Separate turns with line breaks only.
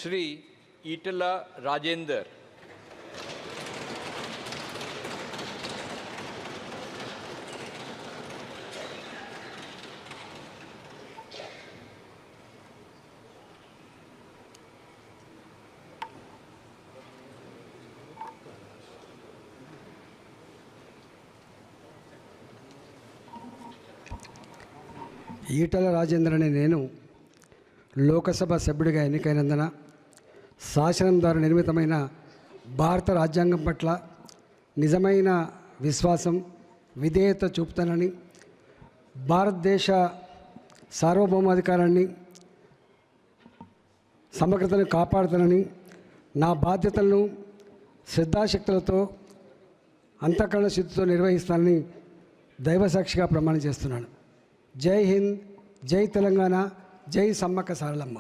Shri Itala Rajender.
Etela Rajender అనే నేను లోకసభ సభ్యుడిగా ఎన్నికైనందున శాసనం ద్వారా నిర్మితమైన భారత రాజ్యాంగం పట్ల నిజమైన విశ్వాసం విధేయత చూపుతానని, భారతదేశ సార్వభౌమాధికారాన్ని సమగ్రతను కాపాడుతానని, నా బాధ్యతలను శ్రద్ధాశక్తులతో అంతఃకరణ శుద్ధితో నిర్వహిస్తానని దైవసాక్షిగా ప్రమాణం చేస్తున్నాను. జై హింద్, జై తెలంగాణ, జై సమ్మక్క సారలమ్మ.